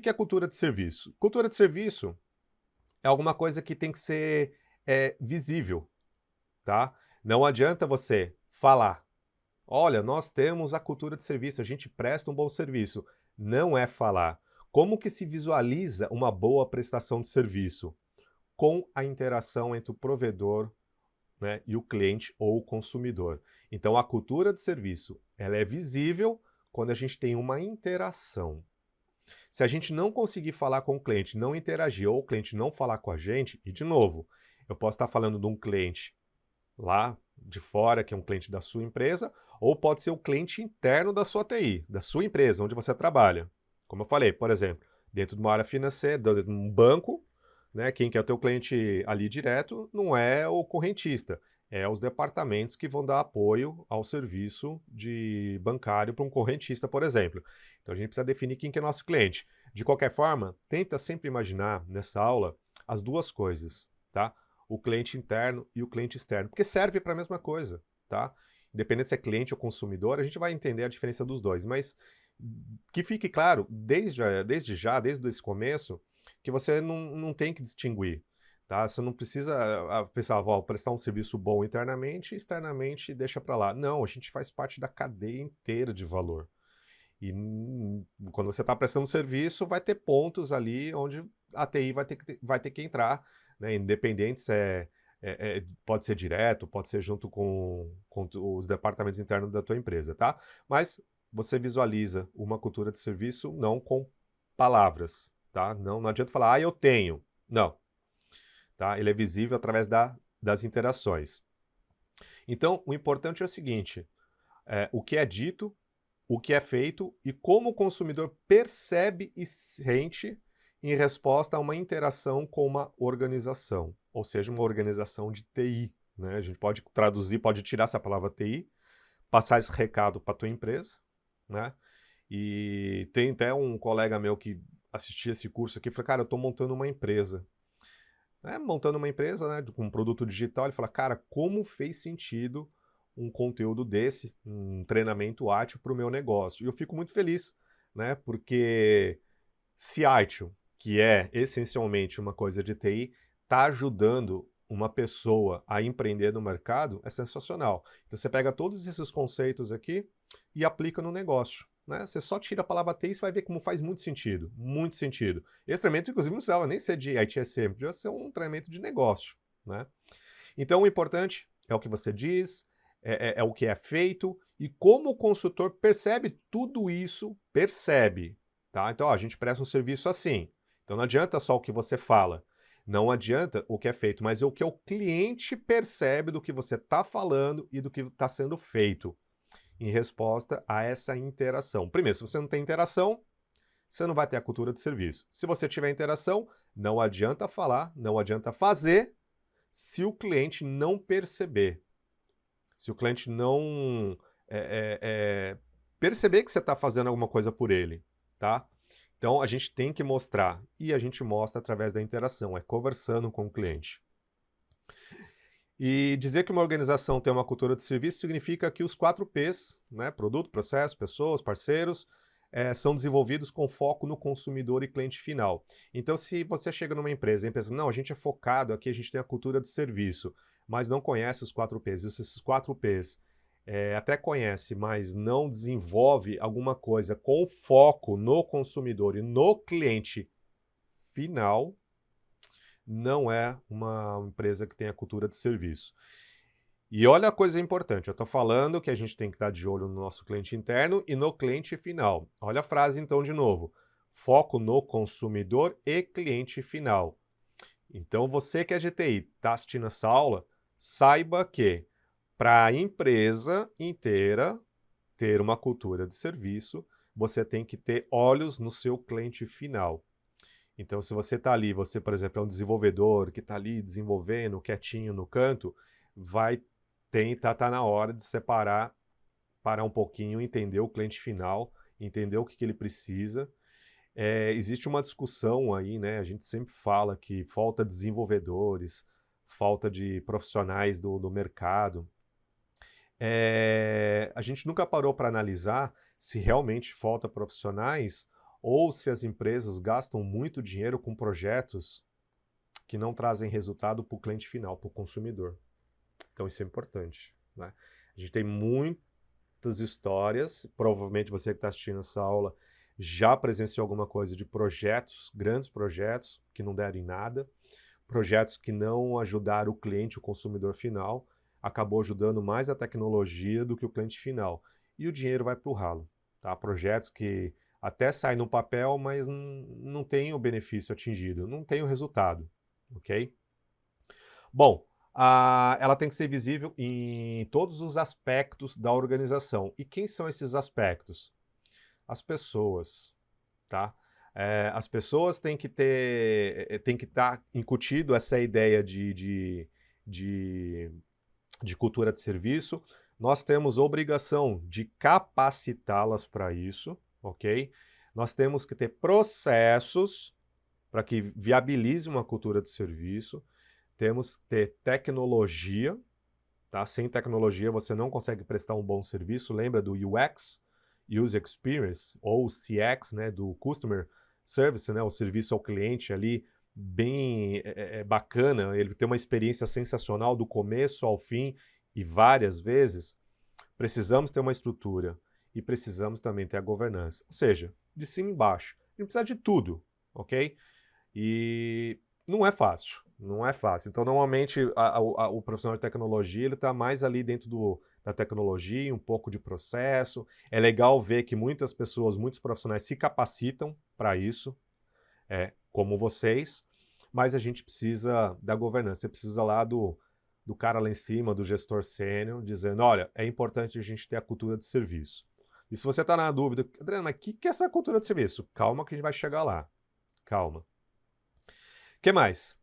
que é cultura de serviço? Cultura de serviço é alguma coisa que tem que ser visível, tá? Não adianta você falar, olha, nós temos a cultura de serviço, a gente presta um bom serviço. Não é falar. Como que se visualiza uma boa prestação de serviço? Com a interação entre o provedor, né, e o cliente ou o consumidor. Então, a cultura de serviço, ela é visível quando a gente tem uma interação. Se a gente não conseguir falar com o cliente, não interagir, ou o cliente não falar com a gente, e de novo, eu posso estar falando de um cliente lá de fora, que é um cliente da sua empresa, ou pode ser o cliente interno da sua TI, da sua empresa, onde você trabalha. Como eu falei, por exemplo, dentro de uma área financeira, dentro de um banco, né, quem quer o teu cliente ali direto não é o correntista, é os departamentos que vão dar apoio ao serviço de bancário para um correntista, por exemplo. Então a gente precisa definir quem que é nosso cliente. De qualquer forma, tenta sempre imaginar nessa aula as duas coisas, tá? O cliente interno e o cliente externo, porque serve para a mesma coisa, tá? Independente se é cliente ou consumidor, a gente vai entender a diferença dos dois, mas que fique claro, desde já, desde esse começo, que você não tem que distinguir, tá? Você não precisa pensar, vou prestar um serviço bom internamente e externamente deixa para lá. Não, a gente faz parte da cadeia inteira de valor. E quando você está prestando serviço, vai ter pontos ali onde a TI vai ter que entrar, né? Independente se pode ser direto, pode ser junto com os departamentos internos da tua empresa, tá? Mas você visualiza uma cultura de serviço não com palavras, tá? Não adianta falar, eu tenho. Não, tá? Ele é visível através das interações. Então, o importante é o seguinte, o que é dito, o que é feito e como o consumidor percebe e sente em resposta a uma interação com uma organização, ou seja, uma organização de TI, né? A gente pode traduzir, pode tirar essa palavra TI, passar esse recado para a tua empresa, né? E tem até um colega meu que assistia esse curso aqui e falou, cara, eu estou montando uma empresa. Montando uma empresa, né, com um produto digital, ele fala, cara, como fez sentido um conteúdo desse, um treinamento átil para o meu negócio? E eu fico muito feliz, né, porque se átil, que é essencialmente uma coisa de TI, está ajudando uma pessoa a empreender no mercado, é sensacional. Então você pega todos esses conceitos aqui e aplica no negócio. Né? Você só tira a palavra TI e você vai ver como faz muito sentido. Muito sentido. Esse treinamento, inclusive, não precisava nem ser de ITSM, podia ser um treinamento de negócio. Né? Então, o importante é o que você diz, é o que é feito e como o consultor percebe tudo isso, percebe. Tá? Então, ó, a gente presta um serviço assim. Então, não adianta só o que você fala. Não adianta o que é feito, mas é o que o cliente percebe do que você está falando e do que está sendo feito em resposta a essa interação. Primeiro, se você não tem interação, você não vai ter a cultura de serviço. Se você tiver interação, não adianta falar, não adianta fazer, se o cliente não perceber. Se o cliente não perceber que você está fazendo alguma coisa por ele, tá? Então, a gente tem que mostrar, e a gente mostra através da interação, conversando com o cliente. E dizer que uma organização tem uma cultura de serviço significa que os 4 P's, né, produto, processo, pessoas, parceiros, são desenvolvidos com foco no consumidor e cliente final. Então, se você chega numa empresa e a empresa, não, a gente é focado aqui, a gente tem a cultura de serviço, mas não conhece os 4 P's, e esses 4 P's até conhece, mas não desenvolve alguma coisa com foco no consumidor e no cliente final, não é uma empresa que tem a cultura de serviço. E olha a coisa importante, eu estou falando que a gente tem que estar de olho no nosso cliente interno e no cliente final. Olha a frase então de novo, foco no consumidor e cliente final. Então você que é GTI, está assistindo essa aula, saiba que para a empresa inteira ter uma cultura de serviço, você tem que ter olhos no seu cliente final. Então, se você está ali, você, por exemplo, é um desenvolvedor que está ali desenvolvendo, quietinho no canto, vai tá na hora de separar, parar um pouquinho, entender o cliente final, entender o que ele precisa. Existe uma discussão aí, né? A gente sempre fala que falta desenvolvedores, falta de profissionais do mercado. A gente nunca parou para analisar se realmente falta profissionais ou se as empresas gastam muito dinheiro com projetos que não trazem resultado para o cliente final, para o consumidor. Então isso é importante, né? A gente tem muitas histórias, provavelmente você que está assistindo essa aula já presenciou alguma coisa de projetos, grandes projetos, que não deram em nada, projetos que não ajudaram o cliente, o consumidor final, acabou ajudando mais a tecnologia do que o cliente final. E o dinheiro vai para o ralo, tá? Projetos que até saem no papel, mas não tem o benefício atingido, não tem o resultado, ok? Bom, ela tem que ser visível em todos os aspectos da organização. E quem são esses aspectos? As pessoas, tá? As pessoas têm que estar incutido essa ideia de cultura de serviço. Nós temos obrigação de capacitá-las para isso, ok? Nós temos que ter processos para que viabilize uma cultura de serviço. Temos que ter tecnologia, tá? Sem tecnologia você não consegue prestar um bom serviço. Lembra do UX, User Experience, ou CX, né, do Customer Service, né, o serviço ao cliente ali, bem bacana, ele tem uma experiência sensacional do começo ao fim e várias vezes. Precisamos ter uma estrutura e precisamos também ter a governança, ou seja, de cima e embaixo. A gente precisa de tudo, ok? E não é fácil, não é fácil. Então, normalmente, o profissional de tecnologia, ele está mais ali dentro da tecnologia, um pouco de processo. É legal ver que muitas pessoas, muitos profissionais se capacitam para isso, como vocês, mas a gente precisa da governança. Você precisa lá do cara lá em cima, do gestor sênior, dizendo, olha, é importante a gente ter a cultura de serviço. E se você está na dúvida, Adriano, mas o que é essa cultura de serviço? Calma que a gente vai chegar lá. Calma. O que mais?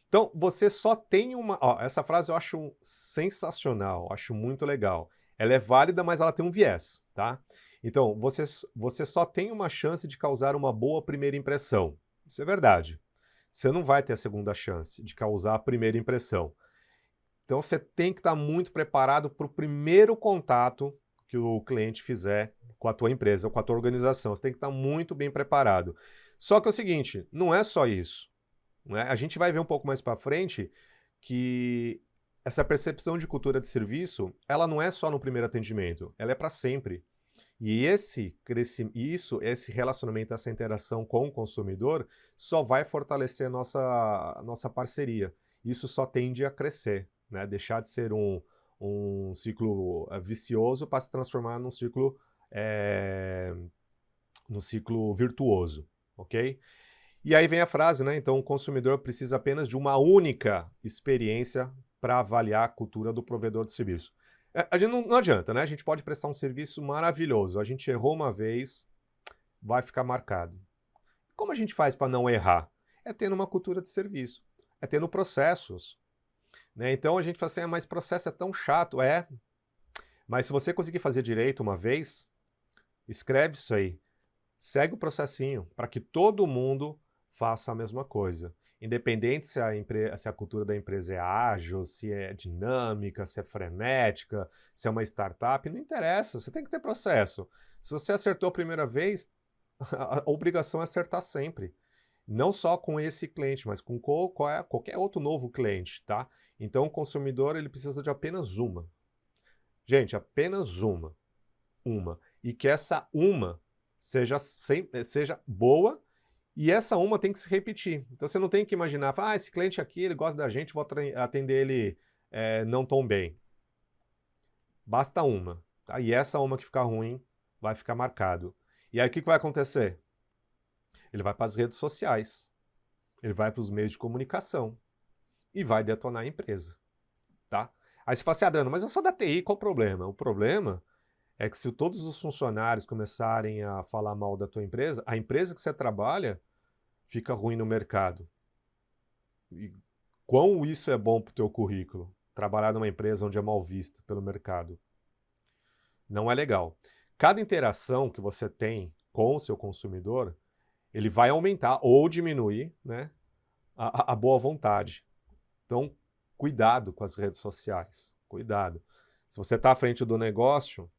Então, você só tem uma... Ó, essa frase eu acho sensacional, acho muito legal. Ela é válida, mas ela tem um viés, tá? Então, você só tem uma chance de causar uma boa primeira impressão. Isso é verdade. Você não vai ter a segunda chance de causar a primeira impressão. Então, você tem que estar muito preparado para o primeiro contato que o cliente fizer com a tua empresa, ou com a tua organização. Você tem que estar muito bem preparado. Só que é o seguinte, não é só isso. Né? A gente vai ver um pouco mais para frente que essa percepção de cultura de serviço, ela não é só no primeiro atendimento, ela é para sempre. E esse relacionamento, essa interação com o consumidor só vai fortalecer a nossa parceria. Isso só tende a crescer, né? Deixar de ser um ciclo vicioso para se transformar num ciclo virtuoso, ok? E aí vem a frase, né? Então o consumidor precisa apenas de uma única experiência para avaliar a cultura do provedor de serviço. A gente não adianta, né? A gente pode prestar um serviço maravilhoso. A gente errou uma vez, vai ficar marcado. Como a gente faz para não errar? É tendo uma cultura de serviço, é tendo processos. Né? Então a gente fala assim, mas processo é tão chato. Mas se você conseguir fazer direito uma vez, escreve isso aí. Segue o processinho para que todo mundo faça a mesma coisa. Independente se a cultura da empresa é ágil, se é dinâmica, se é frenética, se é uma startup, não interessa, você tem que ter processo. Se você acertou a primeira vez, a obrigação é acertar sempre. Não só com esse cliente, mas com qualquer outro novo cliente, tá? Então o consumidor ele precisa de apenas uma. Gente, apenas uma. Uma. E que essa uma seja boa. E essa uma tem que se repetir. Então você não tem que imaginar, esse cliente aqui, ele gosta da gente, vou atender ele não tão bem. Basta uma. Tá? E essa uma que ficar ruim, vai ficar marcado. E aí o que vai acontecer? Ele vai para as redes sociais. Ele vai para os meios de comunicação. E vai detonar a empresa. Tá? Aí você fala assim, Adriano, mas eu sou da TI, qual o problema? O problema é que se todos os funcionários começarem a falar mal da tua empresa, a empresa que você trabalha fica ruim no mercado. E quão isso é bom para o teu currículo? Trabalhar numa empresa onde é mal vista pelo mercado. Não é legal. Cada interação que você tem com o seu consumidor, ele vai aumentar ou diminuir, né, a boa vontade. Então, cuidado com as redes sociais. Cuidado. Se você está à frente do negócio,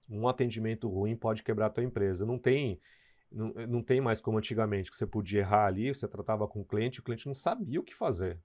um atendimento ruim pode quebrar a tua empresa. Não tem mais como antigamente, que você podia errar ali, você tratava com o cliente não sabia o que fazer.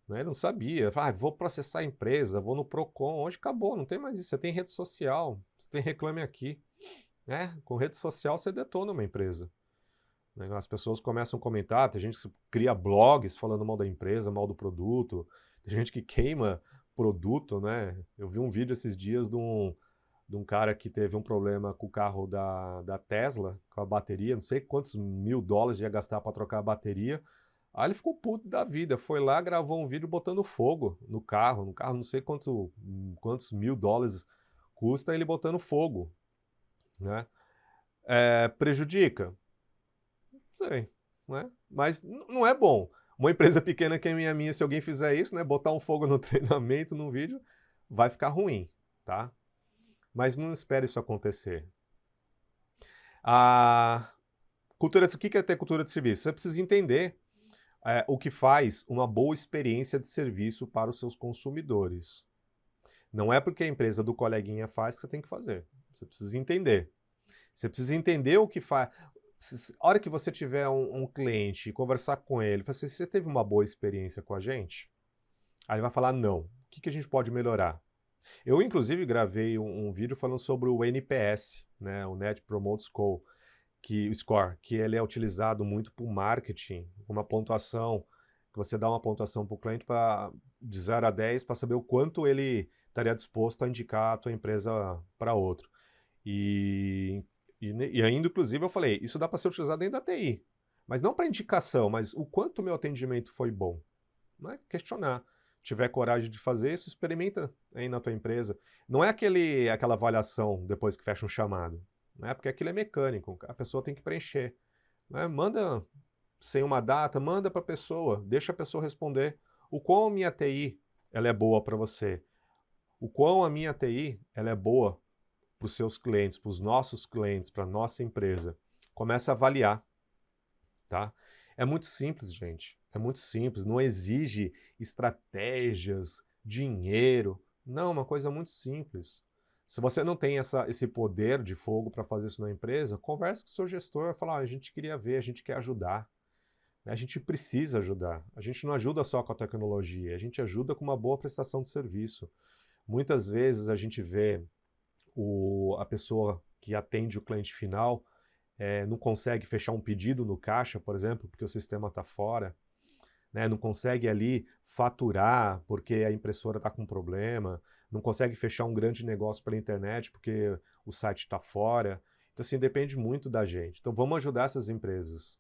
Né? Ele não sabia. Vou processar a empresa, vou no Procon. Hoje acabou, não tem mais isso. Você tem rede social, você tem Reclame Aqui. Né? Com rede social você detona uma empresa. Né? As pessoas começam a comentar, tem gente que cria blogs falando mal da empresa, mal do produto, tem gente que queima produto, né? Eu vi um vídeo esses dias de um cara que teve um problema com o carro da Tesla, com a bateria, não sei quantos $1.000 ia gastar para trocar a bateria. Aí ele ficou puto da vida, foi lá, gravou um vídeo botando fogo no carro não sei quantos $1.000 custa ele botando fogo, né? Prejudica? Não sei, né? Mas não é bom. Uma empresa pequena que é a minha, se alguém fizer isso, né, botar um fogo no treinamento, no vídeo, vai ficar ruim, tá? Mas não espere isso acontecer. O que é ter cultura de serviço? Você precisa entender o que faz uma boa experiência de serviço para os seus consumidores. Não é porque a empresa do coleguinha faz que você tem que fazer. Você precisa entender. Você precisa entender o que faz. A hora que você tiver um cliente e conversar com ele, fala assim, você teve uma boa experiência com a gente? Aí ele vai falar, não. O que a gente pode melhorar? Eu, inclusive, gravei um vídeo falando sobre o NPS, né, o Net Promoter Score, que ele é utilizado muito para o marketing, uma pontuação, que você dá uma pontuação para o cliente de 0 a 10 para saber o quanto ele estaria disposto a indicar a tua empresa para outro. E ainda, inclusive, eu falei, isso dá para ser utilizado dentro da TI, mas não para indicação, mas o quanto o meu atendimento foi bom. Não é questionar. Tiver coragem de fazer isso, experimenta aí na tua empresa. Não é aquela avaliação depois que fecha um chamado, né? Porque aquilo é mecânico, a pessoa tem que preencher. Né? Manda sem uma data, manda para a pessoa, deixa a pessoa responder. O quão a minha TI ela é boa para você? O quão a minha TI ela é boa para os seus clientes, para os nossos clientes, para a nossa empresa? Começa a avaliar, tá? É muito simples, gente. É muito simples. Não exige estratégias, dinheiro. Não, uma coisa muito simples. Se você não tem esse poder de fogo para fazer isso na empresa, converse com o seu gestor, fala, a gente queria ver, a gente quer ajudar. A gente precisa ajudar. A gente não ajuda só com a tecnologia, a gente ajuda com uma boa prestação de serviço. Muitas vezes a gente vê a pessoa que atende o cliente final não consegue fechar um pedido no caixa, por exemplo, porque o sistema está fora, né? Não consegue ali faturar porque a impressora está com problema, não consegue fechar um grande negócio pela internet porque o site está fora. Então, assim, depende muito da gente. Então, vamos ajudar essas empresas.